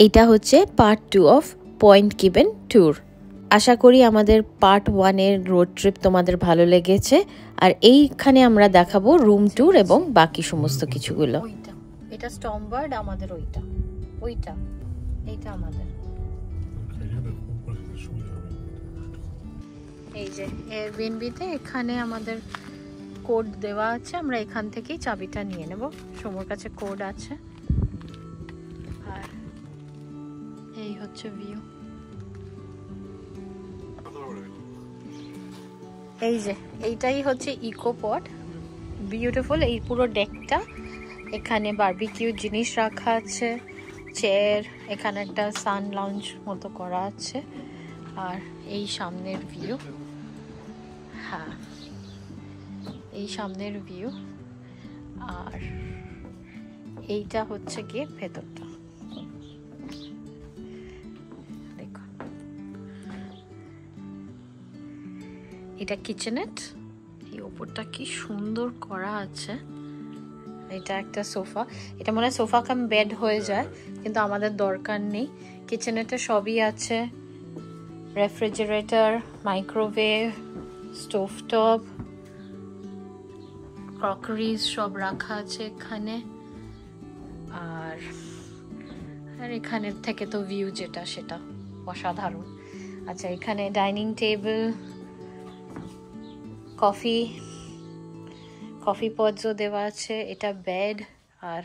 এটা হচ্ছে part 2 of point কিবেন tour. আশা করি আমাদের পার্ট 1 এর রোড ট্রিপ তোমাদের ভালো লেগেছে। আর এইখানে আমরা দেখাবো রুম ট্যুর এবং বাকি সমস্ত কিছুগুলো। এটা স্টর্মবার্ড আমাদের, ওইটা এইটা আমাদের। এই যে এয়ারবিএনবিতে এখানে আমাদের কোড দেওয়া আছে, আমরা এখান থেকেই চাবিটা নিয়ে নেব। সমর কাছে কোড আছে। আর এই হচ্ছে ভিউ। এই যে এইটাই হচ্ছে ইকো পড, বিউটিফুল। এই পুরো ডেকটা, এখানে বারবিকিউ জিনিস রাখা আছে, চেয়ার, এখানে একটা সান লাউঞ্জ মতো করা আছে। আর এই সামনের ভিউ, হ্যাঁ এই সামনের ভিউ। আর এইটা হচ্ছে গিয়ে ভেতরটা, দেখুন এটা কিচেনেট। এই ওপরটা কি সুন্দর করা আছে। এটা একটা সোফা, এটা মনে হয় সোফা কাম বেড হয়ে যায়, কিন্তু আমাদের দরকার নেই। কিচেনেটে সবই আছে, রেফ্রিজারেটর, মাইক্রোওয়েভ, স্টোভটপ, ক্রকারিজ সব রাখা আছে এখানে। আর এখানের থেকে তো ভিউ যেটা সেটা অসাধারণ। আচ্ছা, এখানে ডাইনিং টেবিল, কফি পটসও দেওয়া আছে। এটা বেড, আর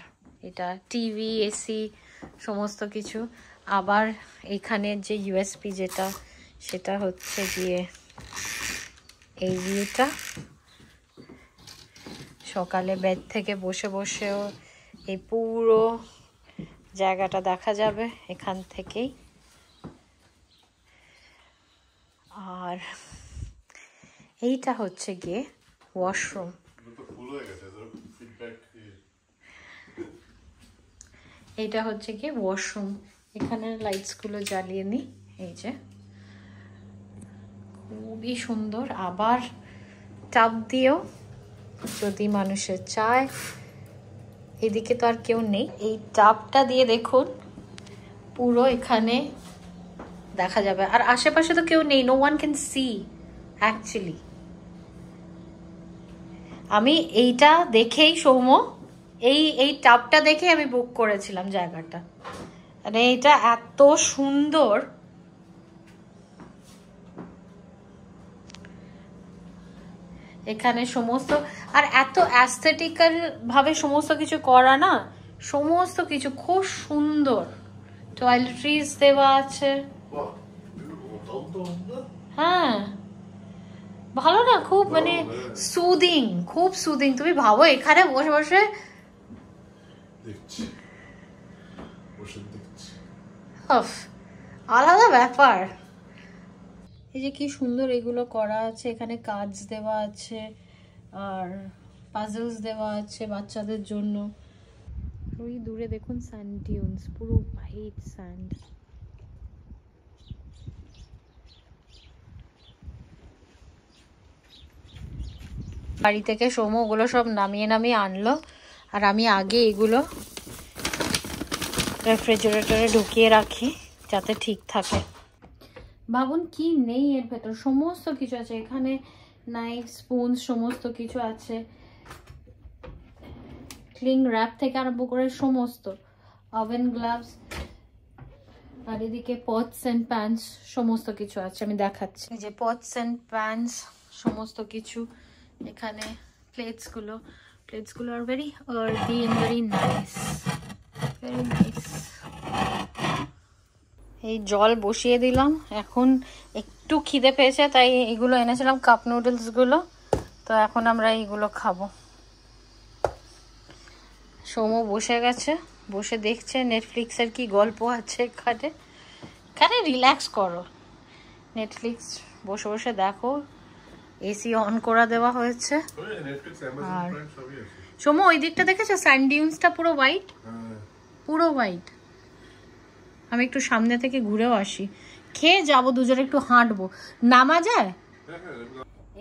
এটা টিভি, এসি সমস্ত কিছু। আবার এখানে যে ইউএসপি যেটা, সেটা হচ্ছে গিয়ে এই ভিউটা। সকালে বেড থেকে বসে বসেও এই পুরো জায়গাটা দেখা যাবে এখান থেকেই। আর এইটা হচ্ছে গিয়ে ওয়াশরুম। এইটা হচ্ছে গিয়ে ওয়াশরুম। এখানে লাইটস গুলো জ্বালিয়ে নি, এই যে খুবই সুন্দর। আবার টাব দিয়েও যদি মানুষের চায়। এদিকে তো আর কেউ নেই, এই টাবটা দিয়ে দেখুন পুরো এখানে দেখা যাবে। আর আশেপাশে তো কেউ নেই, no one can see actually. আমি এইটা দেখেই সৌম্য, এই টাবটা দেখে আমি বুক করেছিলাম জায়গাটা। মানে এটা এত সুন্দর। এখানে সমস্ত, আর এত অ্যাস্থেটিক্যাল ভাবে সমস্ত কিছু করা না, সমস্ত কিছু খুব সুন্দর। টয়লেট্রিজ দেওয়া আছে, হ্যাঁ ভালো না, খুব মানে সুদিং, খুব সুদিং। তুমি ভাবো এখানে বসে বসে আলাদা ব্যাপার। এই যে কি সুন্দর এগুলো করা আছে, এখানে কার্ডস দেওয়া আছে আর পাজলস দেওয়া আছে বাচ্চাদের জন্য। ওই দূরে দেখুন স্যান্ড ডিউনস, পুরো হোয়াইট স্যান্ড। বাড়ি থেকে সোমো ওগুলো সব নামিয়ে নামিয়ে আনলো, আর আমি আগে এগুলো রেফ্রিজারেটরে ঢুকিয়ে রাখি যাতে ঠিক থাকে। ভাবুন কি নেই এর ভেতর, সমস্ত কিছু আছে এখানে। নাইফ, স্পুন সমস্ত কিছু আছে, ক্লিং র্যাপ থেকে আরম্ভ করে সমস্ত, ওভেন গ্লাভস। আর এদিকে পটস এন্ড প্যানস সমস্ত কিছু আছে, আমি দেখাচ্ছি। এই যে পটস এন্ড প্যানস সমস্ত কিছু এখানে। প্লেটসগুলো আর very earthy and very nice, very nice. এই জল বসিয়ে দিলাম, এখন একটু খিদে পেয়েছে তাই এগুলো এনেছিলাম, কাপ নুডলস গুলো। তো এখন আমরা এইগুলো খাবো। সৌম্য বসে গেছে, বসে দেখছে নেটফ্লিক্সের কি গল্প আছে এখানে। এখানে রিল্যাক্স করো, নেটফ্লিক্স বসে বসে দেখো। এসি অন করে দেওয়া হয়েছে। আর সৌম্য ওই দিকটা দেখেছো, স্যান্ড ডিউনসটা পুরো হোয়াইট, পুরো হোয়াইট। আমি একটু সামনে থেকে ঘুরেও আসি, খেয়ে যাবো দুজনে, একটু হাঁটবো। নামা যায়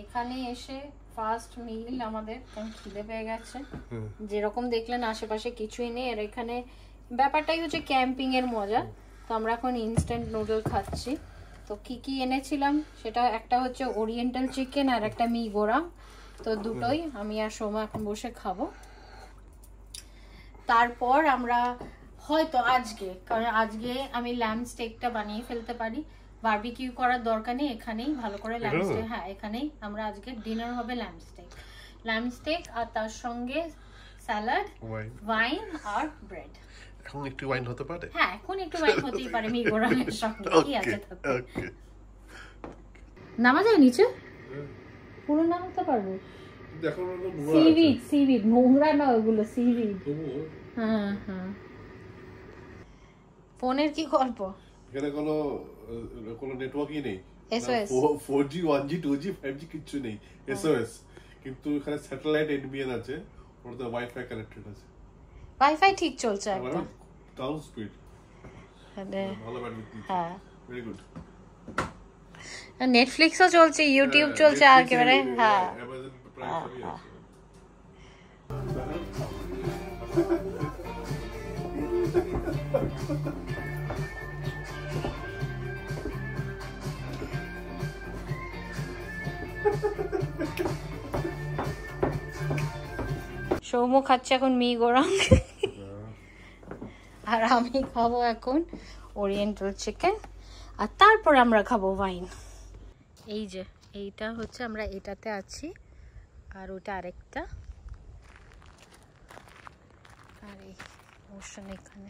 এখানে এসে ফার্স্ট মিল আমাদের, কারণ খিদে পেয়ে গেছে। যেরকম দেখলেন আশেপাশে কিছুই নেই। আর এখানে ব্যাপারটাই হচ্ছে ক্যাম্পিং এর মজা। আমরা এখন ইনস্ট্যান্ট নুডল খাচ্ছি। তো কি কি এনেছিলাম সেটা একটা হচ্ছে ওরিয়েন্টাল চিকেন আর একটা মি গোরাম। তো দুটোই আমি আর সোমা এখন বসে খাবো। তারপর আমরা হয়তো আজকে, কারণ আজকে আমি ল্যাম্ব স্টেকটা বানিয়ে ফেলতে পারি, বারবিকিউ করার দরকার নেই, এখানেই ভালো করে ল্যাম্ব স্টেক, হ্যাঁ এখানেই আমরা আজকে ডিনার হবে ল্যাম্ব স্টেক আর তার সঙ্গে স্যালাড, ওয়াইন আর ব্রেড। এখন একটু ওয়াইন হতে পারে? হ্যাঁ এখন একটু ওয়াইন হতেই পারে মি গোরামের সঙ্গে, কি আছে তাতে। নামা যায় নিচে? পুরো নামতে পারবো? সিভিড নোংরা না ওগুলো, সিভিড। হ্যাঁ হ্যাঁ। ফোনের কি গল্প? এখানে কোনো নেটওয়ার্কই নেই, SOS 4G 1G 2G 5G কিছু নেই, এসওএস। কিন্তু এখানে স্যাটেলাইট এনবিএন আছে, ওটাতে ওয়াইফাই কানেক্টেড আছে। ওয়াইফাই ঠিক চলছে একদম, টাউন স্পিড, ভালো ব্যান্ডউইথ দিচ্ছে। হ্যাঁ ভেরি গুড। নেটফ্লিক্সও চলছে, ইউটিউব চলছে আর একেবারে। হ্যাঁ সৌম্য খাচ্ছে এখন মি গোরাম আর আমি খাবো এখন ওরিয়েন্টাল চিকেন, আর তারপর আমরা খাবো ওয়াইন। এই যে এইটা হচ্ছে, আমরা এটাতে আছি আর ওটা আরেকটা, আর এই ওশান এখানে।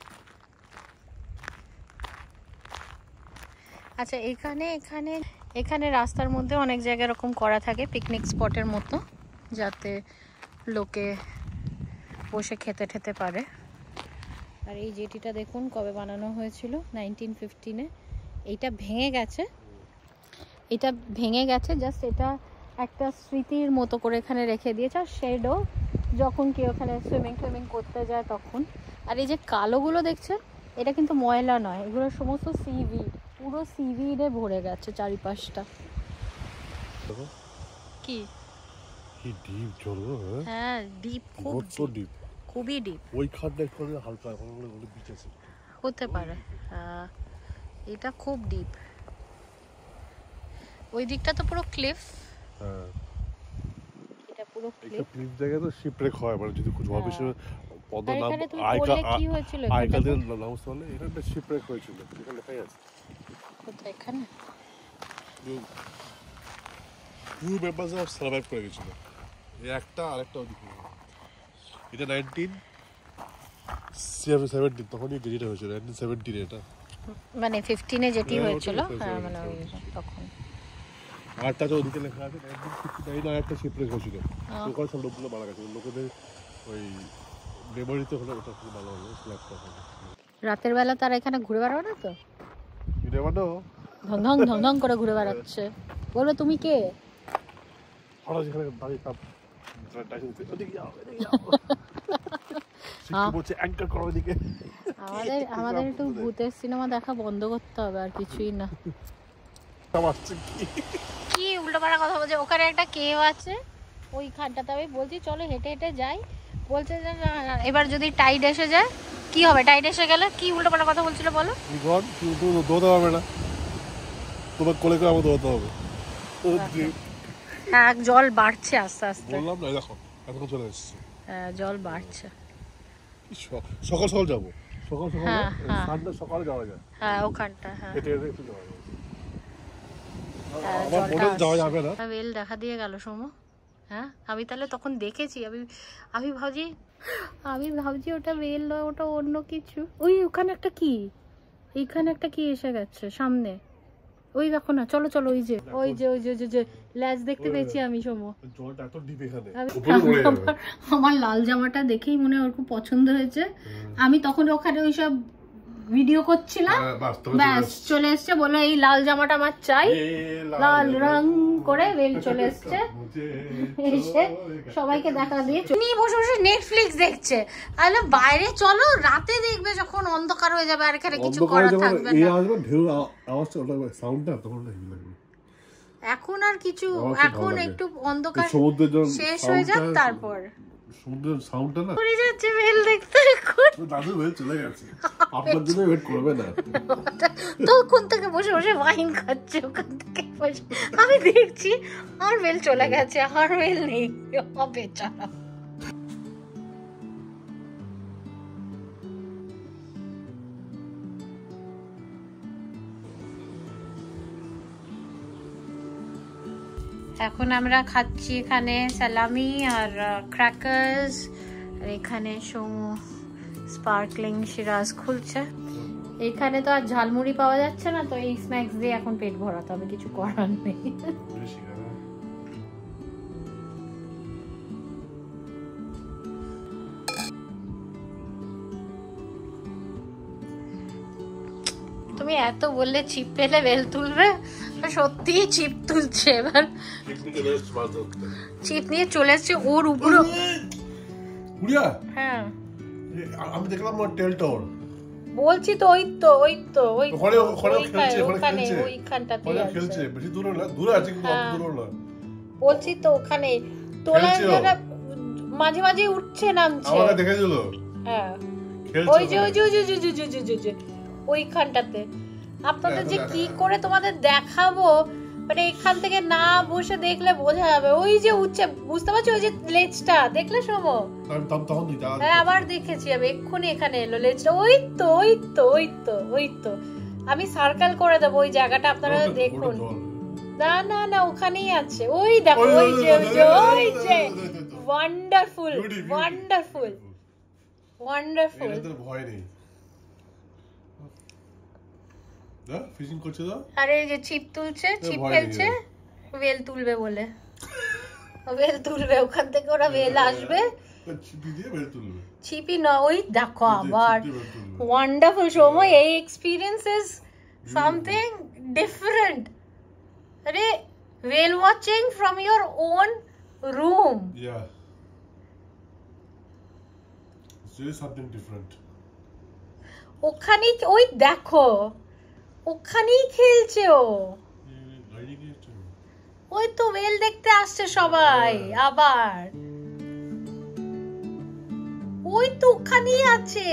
আচ্ছা এখানে এখানে এখানে রাস্তার মধ্যে অনেক জায়গায় এরকম করা থাকে পিকনিক স্পটের মতো, যাতে লোকে বসে খেতে ঠেতে পারে। আর এই জেটিটা দেখুন কবে বানানো হয়েছিল, 1915-এ। এইটা ভেঙে গেছে, জাস্ট এটা একটা স্মৃতির মতো করে এখানে রেখে দিয়েছে। আর শেডও যখন কেউ ওখানে সুইমিং করতে যায় তখন। আর এই যে কালোগুলো দেখছে, এটা কিন্তু ময়লা নয়, এগুলো সমস্ত সিভিড, পুরো সিভিডে ভরে গেছে চারিপাশটা। কি ডিপ জল? হ্যাঁ ডিপ, খুবই ডিপ। ওই খাটটা করে হালকা বিচ আছে, হতে পারে। এটা খুব ডিপ, ওই দিকটা তো পুরো ক্লিফ। হ্যাঁ এটা পুরো ক্লিফ। ক্লিফ জায়গা তো শিপরেক হয়, মানে যদি জল বেশি পদ্ম নাম কি হয়েছিল আইকাদের নামস হলে এখানটা শিপরেক হয়েছিল, এখানে লেখাই আছে। কোথায়? এখানে পুরো মেম্বাররা সার্ভাইভ করে গেছিল, এই একটা আরেকটা ওদিকে। এটা 1970 তখনই যেটা হয়েছিল, 1970 এটা, মানে 15-এ যেটি হয়েছিল। হ্যাঁ মানে তখন। আরটা তো ওদিকে লেখা আছে 1959 আর একটা শিপরেক হয়েছিল, ওখানে সব লোকগুলো মারা গেছে, লোকেদের ওই মেমোরিতে হলে ওটা খুব ভালো হলো। রাতের বেলা তারা এখানে ঘুরে বেড়াবে না তো? ঢং ঢং ঢং ঢং করে ঘুরে বেড়াচ্ছে। বলো তুমি কে? হঠাৎ যেখানে দাঁড়িয়ে তাপ ওদিকে যাও, আমাদের একটু ভূতের সিনেমা দেখা বন্ধ করতে হবে, আর কিছুই না। কি উল্টোপাল্টা কথা বলছে? ওখানে একটা কেভ আছে ওইখানটাতে, আমি বলছি চলো হেঁটে হেঁটে যাই, বলছে যে এবার যদি টাইড এসে যায় কি হবে? টাইড এসে গেলে কি উল্টোপাল্টা কথা বলছিল বলো? দৌড়তে হবে না, তোমার কোলে করে আমাকে দৌড়তে হবে। হ্যাঁ জল বাড়ছে আস্তে আস্তে, বললাম না দেখো এখন চলে এসেছে। হ্যাঁ জল বাড়ছে। সকাল সকাল যাবো, সকাল সকালে যাওয়া যায়। হ্যাঁ ওখানটা, হ্যাঁ যাওয়া যাবে না। বেল দেখা দিয়ে গেল সোমু। হ্যাঁ আমি তাহলে তখন দেখেছি, আমি ভাবছি ওটা বেল নয়, ওটা অন্য কিছু। ওখানে একটা কি, এইখানে একটা কি এসে গেছে সামনে, ওই দেখো না, চলো চলো, ওই যে ল্যাজ দেখতে পেয়েছি আমি। সোমু আমার লাল জামাটা দেখেই মনে হয় ওর খুব পছন্দ হয়েছে। আমি তখন ওখানে ওইসব ভিডিও করছিলাম, ব্যাস চলে এসছে, বললো এই লাল জামাটা আমার চাই, লাল রং করে বেল চলে এসছে, এসে সবাইকে দেখা দিয়ে নিয়ে বসে বসে নেটফ্লিক্স দেখছে। তাহলে বাইরে চলো, রাতে দেখবে যখন অন্ধকার হয়ে যাবে আর এখানে কিছু করা থাকবে না। এখন আর কিছু, এখন একটু অন্ধকার শেষ হয়ে যাক তারপর সমুদ্রের সাউন্ডটা না পড়ে যাচ্ছে ভেল দেখতে। দাদু ভেল চলে গেছে, আপনার জন্য ওয়েট করবে না। তো কোন থেকে বসে বসে ওয়াইন খাচ্ছে ওখান থেকে বসে, আমি দেখছি আর ভেল চলে গেছে, আর ভেল নেই। বেচারা। এখন আমরা খাচ্ছি এখানে সালামি আর ক্র্যাকার্স, আর এখানে সোমু স্পার্কলিং শিরাজ খুলছে। এখানে তো আর ঝালমুড়ি পাওয়া যাচ্ছে না, তো এই স্ন্যাক্স দিয়ে এখন পেট ভরাতে হবে, কিছু করার নেই। তুমি এত বললে চিপ পেলে বেল তুলবে, সত্যি চিপ তুলছে। এবার চিপ নিয়ে চলে এসছে ওর উপরে। হ্যাঁ আমি দেখলাম টেল টাওয়ার, বলছি তো ওই তো ওই তো ওই ওখানে ওইখানটাতে খেলছে, বেশি দূরে না, দূরে আছে কিন্তু অত দূরে না। বলছি তো ওখানে তোলার জন্য মাঝে মাঝে উঠছে নামছে, আমাকে দেখেছিল। হ্যাঁ ওই যে ওই যে ওই যে ওইখানটাতে। আপনাদের যে কি করে তোমাদের দেখাবো, মানে এখান থেকে না বসে দেখলে বোঝা যাবে। ওই যে উঠছে, বুঝতে পারছো, ওই যে লেজটা দেখলে সমো। হ্যাঁ আবার দেখেছি আমি, এক্ষুনি এখানে এলো লেজটা। ওই তো ওই তো ওই তো ওই তো, আমি সার্কেল করে দেবো ওই জায়গাটা, আপনারা দেখুন। না না না ওখানেই আছে, ওই দেখো ওই যে ওই যে ওয়ান্ডারফুল ওয়ান্ডারফুল ওয়ান্ডারফুল। ভয় নেই, ফিশিং করছে তো। আরে যে ছিপ তুলছে, ছিপ ফেলছে, ওয়েল তুলবে বলে। ওয়েল তুলবে ওখান থেকে, ওরা ওয়েল আসবে, ছিপি দিয়ে ওয়েল তুলবে। ছিপি না, ওই দেখো আবার ওয়ান্ডারফুল সময়। এই এক্সপেরিয়েন্স ইজ সামথিং ডিফারেন্ট। আরে well watching from your own room, yeah it's really something different. ওখানে ওই দেখো ওখানেই খেলছে ও। ওই তো ওয়েল দেখতে আসছে সবাই আবার, ওই তো ওখানেই আছে।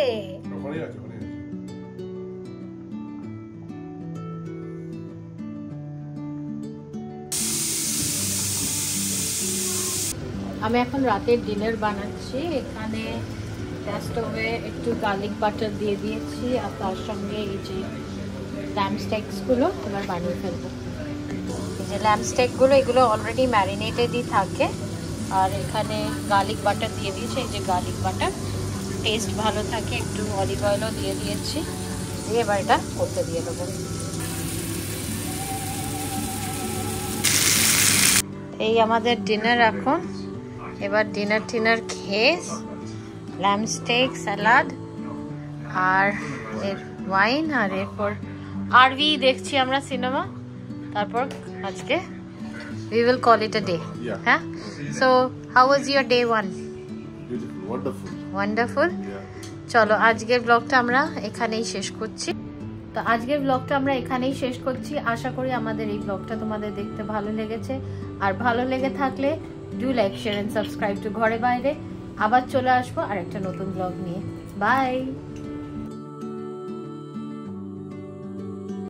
আমি এখন রাতের ডিনার বানাচ্ছি। এখানে স্টোভে একটু গার্লিক বাটার দিয়ে দিয়েছি, আর তার সঙ্গে এই যে ল্যাম্ব স্টেকসগুলো এবার বানিয়ে ফেলবো। এই যে ল্যাম্ব স্টেকগুলো, এগুলো অলরেডি ম্যারিনেটেডই থাকে। আর এখানে গার্লিক বাটার দিয়ে দিয়েছি, এই যে গার্লিক বাটার, টেস্ট ভালো থাকে। একটু অলিভ অয়েলও দিয়ে দিয়েছি, দিয়ে এবার এটা করতে দিয়ে দেবো। এই আমাদের ডিনার এখন। এবার ডিনার টিনার খেয়ে ল্যাম্ব স্টেক, স্যালাড আর এর ওয়াইন, আর এরপর আরভি দেখছি আমরা সিনেমা। তারপর আজকে we will call it a day. হ্যাঁ, so how was your day one? Beautiful, wonderful. Wonderful. চলো আজকের ব্লগটা আমরা এখানেই শেষ করছি। তো আজকের ব্লগটা আমরা এখানেই শেষ করছি। আশা করি আমাদের এই ব্লগটা তোমাদের দেখতে ভালো লেগেছে, আর ভালো লেগে থাকলে do like, share and subscribe to ঘরে বাইরে। আবার চলে আসবো আর একটা নতুন ব্লগ নিয়ে। বাই।